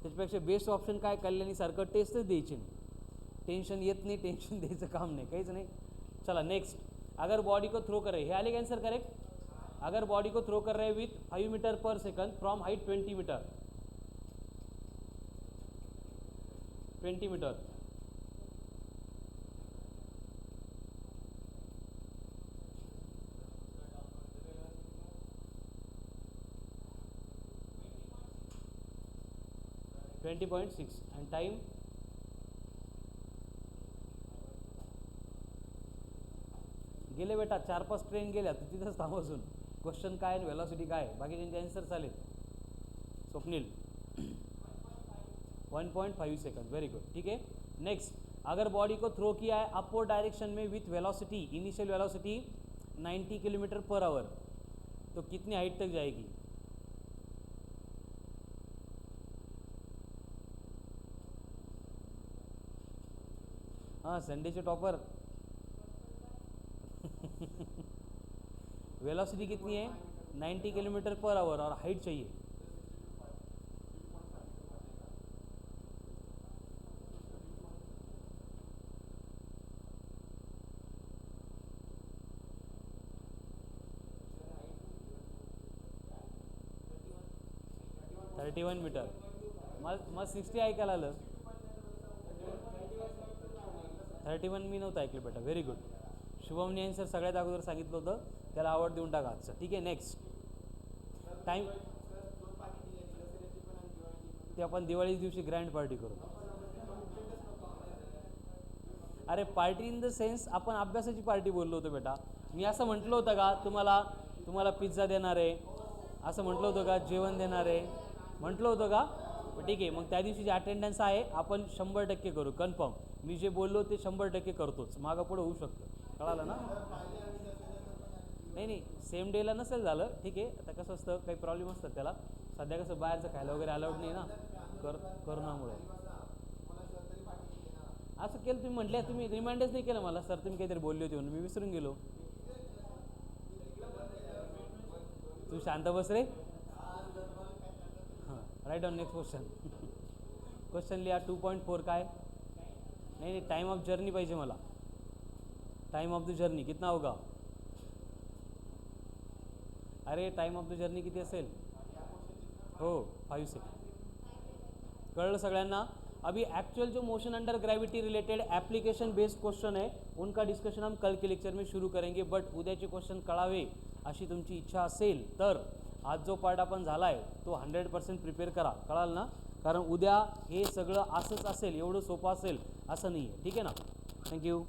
त्याच्यापेक्षा बेस्ट ऑप्शन काय कल्याणीसारखं टेस्टच द्यायची नाही। टेंशन येत नहीं टेंशन द्यायचं काम नहीं काहीच नहीं। चला नेक्स्ट अगर बॉडी को थ्रो कर रहे हे आले आंसर करेक्ट। अगर बॉडी को थ्रो कर रहे विथ 5 मीटर पर second from height 20 metre 20 metre $20.6 and time गेले बेटा 4-5 ट्रेन गेल्या तर तिथंच थांबवसून क्वेश्चन काय आणि वेलॉसिटी काय बाकी त्यांचे आन्सर चालेल। स्वप्नील 1.5 सेकंड वेरी गुड ठीक है। नेक्स्ट अगर बॉडी को थ्रो किया है अपवर्ड डायरेक्शन में with velocity initial velocity 90 kilometre per hour तो कितनी हाइट तक जाएगी? हाँ संडे टॉपर वेलोसिटी कितनी है 90 किलोमीटर पर आवर और हाइट चाहिए 31 मीटर मग 60 ऐकायला आलं 31 मी नव्हतं ऐकलं बेटा व्हेरी गुड। शुभमने आन्सर सगळ्यात अगोदर सांगितलं होतं त्याला आवड देऊन टाका आजचं ठीक आहे। नेक्स्ट टाइम ते आपण दिवाळी दिवशी ग्रँड पार्टी करू। अरे पार्टी इन द सेन्स आपण अभ्यासाची पार्टी बोललो होतो बेटा। मी असं म्हटलं होतं का तुम्हाला पिझ्झा देणार आहे असं म्हटलं होतं का जेवण देणार आहे म्हटलं होतं का? ठीक आहे मग त्या दिवशी जे अटेंडन्स आहे आपण 100% करू कन्फर्म। मी जे बोललो ते 100% करतोच मागं पुढं होऊ शकतं। कळालं ना? नाही सेम डेला नसेल झालं ठीक आहे। आता कसं असतं काही प्रॉब्लेम असतात त्याला सध्या कसं बाहेरचं खायला वगैरे अलाउड नाही ना करोनामुळे असं केलं। तुम्ही म्हटलं तुम्ही रिमाइंडच नाही केलं मला सर तुम्ही काहीतरी बोलले होते म्हणून मी विसरून गेलो। तू शांत बस रे। हां right on next question question लिहा 2.4 काय नहीं टाइम ऑफ जर्नी पाहिजे मला। टाइम ऑफ द जर्नी कितना होगा? अरे टाइम ऑफ द जर्नी किती असेल? हो 5 सेकंड कळलं सगळ्यांना? अभी एक्चुअल जो motion under gravity related application based question है उनका डिस्कशन हम कल के लेक्चर में शुरू करेंगे। बट उद्याचे क्वेश्चन कळावे अशी तुमची इच्छा असेल तर आज जो पार्ट आपण झाला आहे तो 100% प्रिपेअर करा। कळाल ना? कारण उद्या हे सगळं असंच असेल एवढं सोपं असेल असं नाही आहे ठीक आहे ना। थँक्यू।